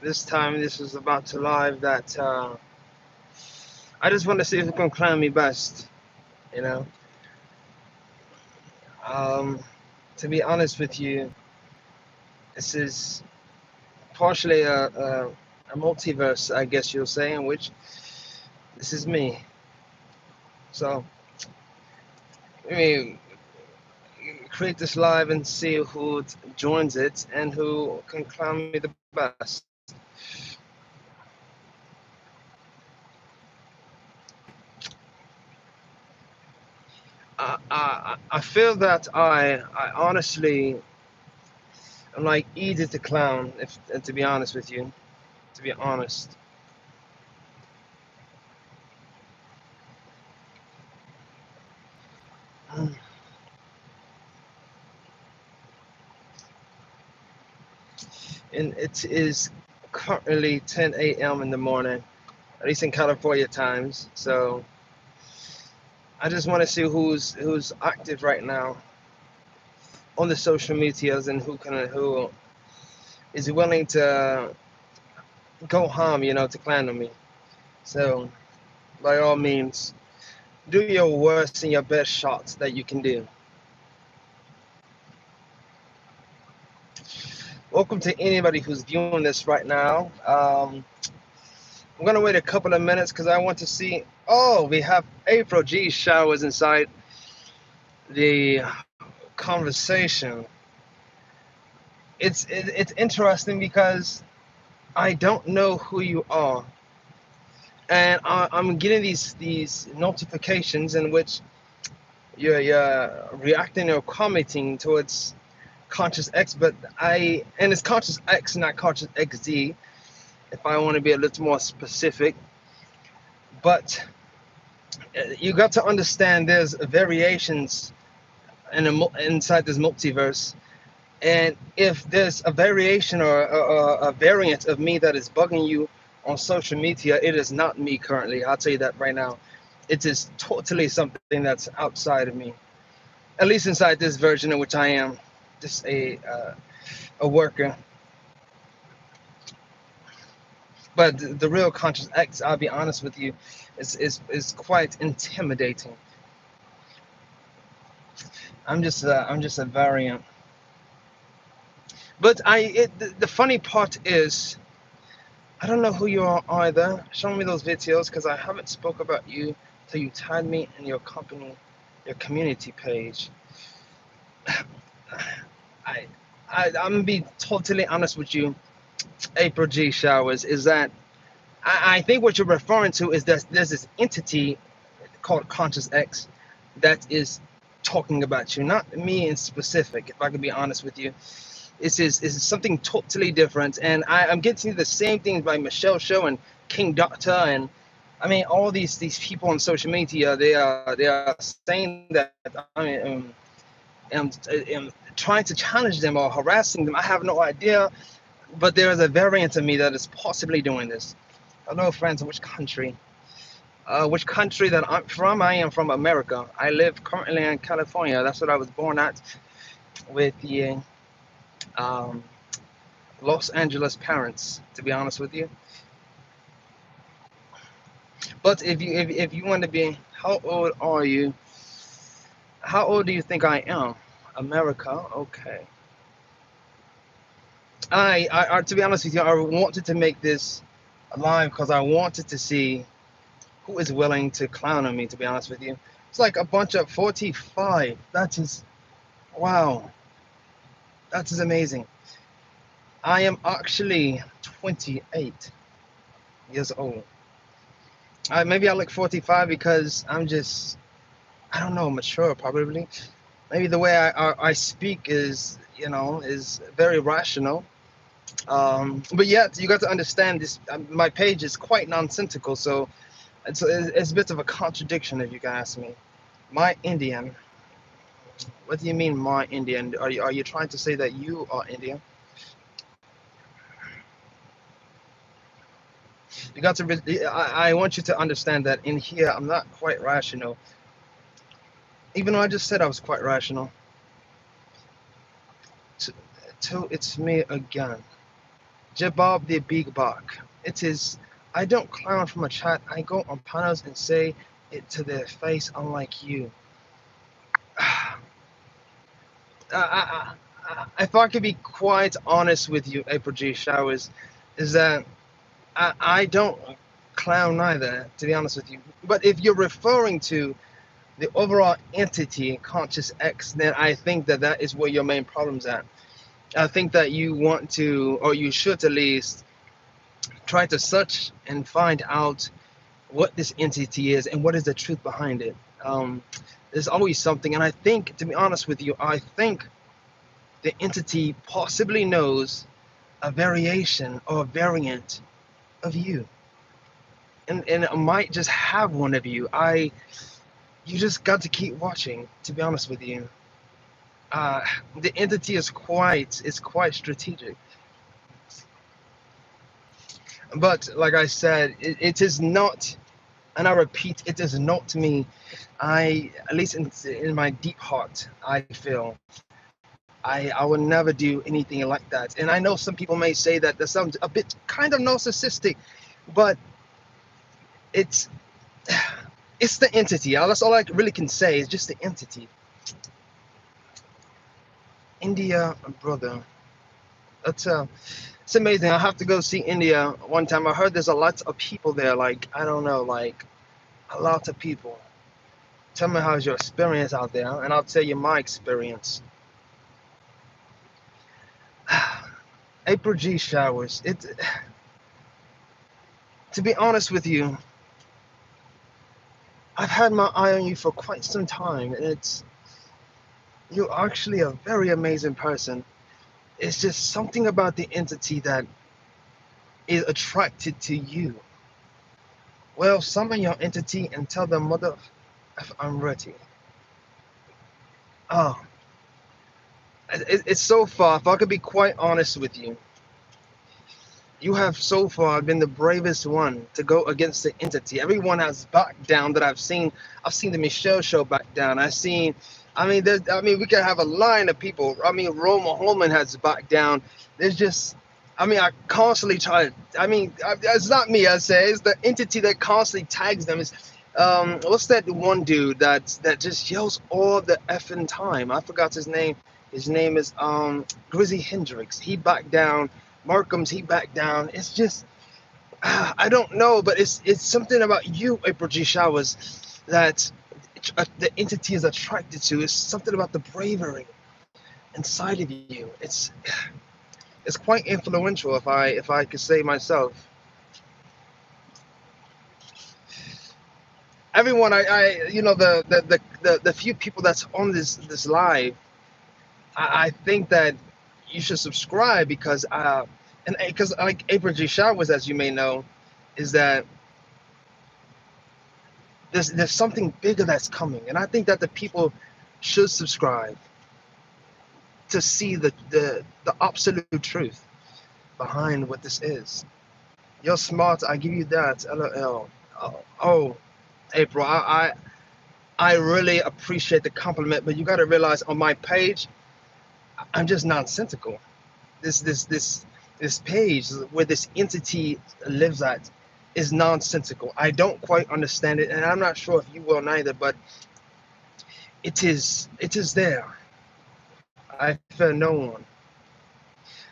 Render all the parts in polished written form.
this time this is about to live that I just want to see who can clown me best. You know, um, to be honest with you, this is partially a multiverse, I guess you'll say, in which this is me. So let me create this live and see who joins it and who can clown me the best. I feel that I honestly am like easy to clown, if to be honest with you. To be honest. And it is currently 10 a.m. in the morning, at least in California times. So I just want to see who's active right now on the social medias and who is willing to go harm, to clan on me. So by all means, do your worst and your best shots that you can do. Welcome to anybody who's viewing this right now. I'm gonna wait a couple of minutes because I want to see. Oh, we have April G showers inside the conversation. It's interesting because I don't know who you are, and I'm getting these notifications in which you're reacting or commenting towards Conscious X, but and it's Conscious X, not Conscious XD. If I want to be a little more specific, but you got to understand there's variations inside this multiverse. And if there's a variation or a variant of me that is bugging you on social media, it is not me currently. I'll tell you that right now. It is totally something that's outside of me. At least inside this version in which I am just a worker. But the real Conscious X, I'll be honest with you, is quite intimidating. I'm just a variant. But the funny part is I don't know who you are either. Show me those videos because I haven't spoke about you till you tagged me in your company, your community page. I, I'm gonna be totally honest with you. April G showers is that I think what you're referring to is that there's this entity called Conscious X that is talking about you, not me in specific. If I could be honest with you, this is something totally different, and I'm getting the same things by Michelle Show and King Doctor, and I mean all these people on social media. They are saying that am trying to challenge them or harassing them. I have no idea, but there is a variant of me that is possibly doing this. Hello, friends. Which country? Which country that I'm from? I am from America. I live currently in California. That's what I was born at, with the um, Los Angeles parents, to be honest with you. But if you want to be, how old are you? How old do you think I am? America, okay. To be honest with you, I wanted to make this live because I wanted to see who is willing to clown on me. To be honest with you, it's like a bunch of 45. That is wow. That is amazing. I am actually 28 years old. Maybe I look 45 because I'm just, I don't know, mature probably. Maybe the way I speak is very rational. But yet you got to understand this. My page is quite nonsensical, so it's a bit of a contradiction if you can ask me. My Indian. What do you mean, my Indian? Are you trying to say that you are Indian? You got to. I want you to understand that in here I'm not quite rational. Even though I just said I was quite rational. Till it's me again. Jabab the Big Buck. It is, I don't clown from a chat. I go on panels and say it to their face, unlike you. If I could be quite honest with you, April G. Showers, is that I don't clown either, to be honest with you. But if you're referring to the overall entity, conscious X, then I think that that is where your main problem's at. I think that you want to, or you should at least, try to search and find out what this entity is and what is the truth behind it. There's always something, and I think, to be honest with you, I think the entity possibly knows a variation or a variant of you, and it might just have one of you. You just got to keep watching, to be honest with you. The entity is quite strategic, but like I said, it is not, and I repeat, it is not me. At least in my deep heart, I feel I will never do anything like that. And I know some people may say that that sounds a bit kind of narcissistic, but it's it's the entity. That's all I really can say, is just the entity. India, brother. That's it's amazing. I have to go see India one time. I heard there's a lot of people there. Like, I don't know, like a lot of people. Tell me how's your experience out there, and I'll tell you my experience. April G. Showers. To be honest with you, I've had my eye on you for quite some time, and you're actually a very amazing person. It's just something about the entity that is attracted to you. Well, summon your entity and tell the mother if I'm ready. Oh, it's so far. If I could be quite honest with you, you have so far been the bravest one to go against the entity. Everyone has backed down that I've seen. I've seen the Michelle show back down. I've seen. We could have a line of people. Roma Holman has backed down. There's just. I constantly try. It's not me. I say it's the entity that constantly tags them. Is what's that one dude that just yells all the effing time? I forgot his name. His name is Grizzy Hendrix. He backed down. Markham's, he backed down. It's just, I don't know, but it's something about you, April G. Showers, that the entity is attracted to. It's something about the bravery inside of you. It's quite influential, if I could say myself. Everyone, the few people that's on this live, I think that you should subscribe because like April G. Showers, as you may know, is that there's something bigger that's coming, and I think that the people should subscribe to see the absolute truth behind what this is. You're smart, I give you that. LOL. Oh, April, I really appreciate the compliment, but you got to realize on my page, I'm just nonsensical. This page where this entity lives at is nonsensical. I don't quite understand it, and I'm not sure if you will neither, but it is there. I fear no one.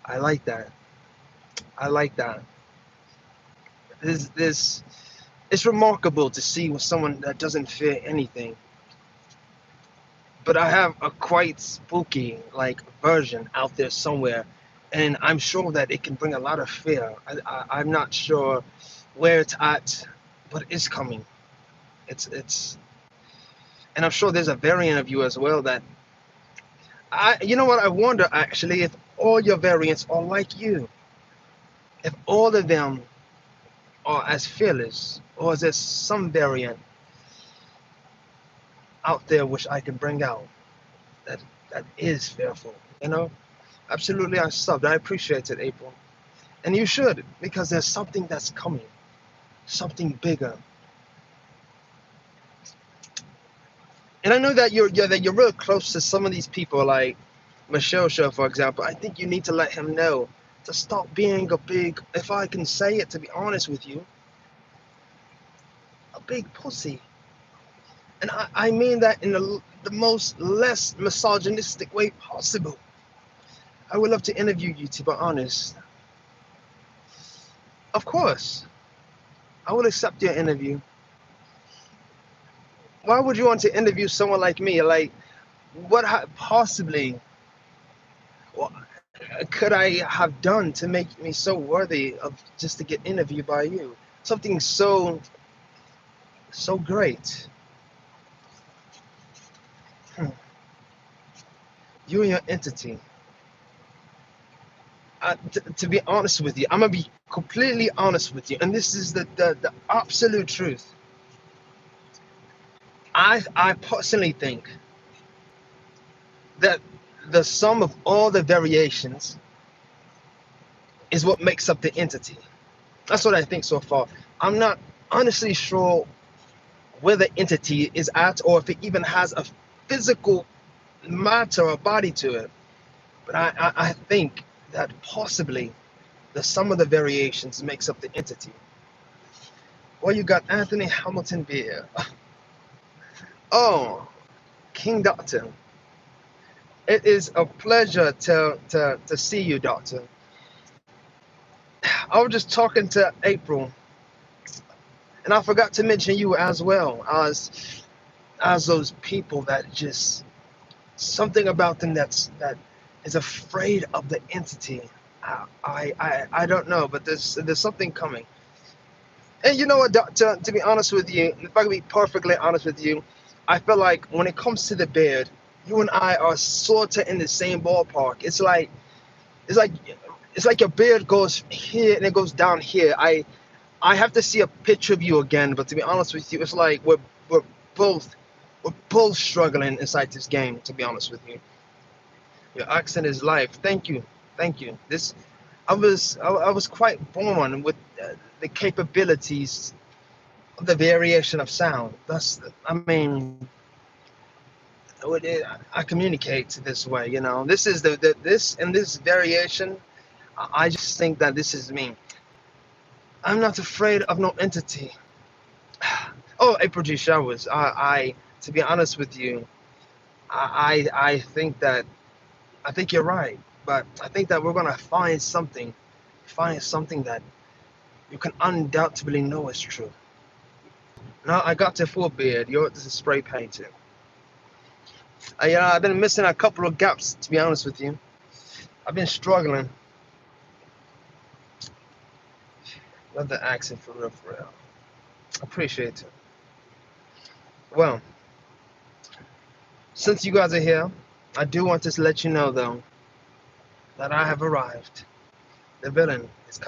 I like that. I like that. This it's remarkable to see with someone that doesn't fear anything. But I have a quite spooky like version out there somewhere, and I'm sure that it can bring a lot of fear. I'm not sure where it's at, but it's coming. It's, and I'm sure there's a variant of you as well that you know what, I wonder actually if all your variants are like you, if all of them are as fearless, or is there some variant out there which I can bring out that is fearful, you know? Absolutely, I subbed. I appreciate it, April. And you should, because there's something that's coming, something bigger. And I know that you're real close to some of these people, like Michelle Show, for example. I think you need to let him know to stop being a big, if I can say it, to be honest with you, a big pussy. And I mean that in the most less misogynistic way possible. I would love to interview you, to be honest. Of course, I will accept your interview. Why would you want to interview someone like me? Like, what possibly what could I have done to make me so worthy of just to get interviewed by you? Something so great. Hmm. You and your entity. To be honest with you, I'm gonna be completely honest with you, and this is the absolute truth. I personally think that the sum of all the variations is what makes up the entity. That's what I think so far. I'm not honestly sure where the entity is at, or if it even has a physical matter or body to it. But I think that possibly the sum of the variations makes up the entity. Well, you got Anthony Hamilton Beer. Oh, King Doctor. It is a pleasure to see you, Doctor. I was just talking to April, and I forgot to mention you as well as those people that just something about them that is afraid of the entity. I don't know, but there's something coming. And you know what, Doctor? To be honest with you, if I can be perfectly honest with you, I feel like when it comes to the beard, you and I are sort of in the same ballpark. It's like it's like your beard goes here and it goes down here. I have to see a picture of you again, but to be honest with you, it's like we're both we're both struggling inside this game. To be honest with you, your accent is life. Thank you. This I was quite born with the capabilities of the variation of sound. That's I mean, I communicate this way. You know, this is the this and this variation. I just think that this is me. I'm not afraid of no entity. Oh, April G. Showers. To be honest with you, I think that I think you're right, but I think that we're gonna find something that you can undoubtedly know is true. No, I got the full beard. Yours is spray painted. I've been missing a couple of gaps, to be honest with you. I've been struggling. Love the accent for real, for real. Appreciate it. Well, since you guys are here, I do want to let you know though that I have arrived. The villain is coming.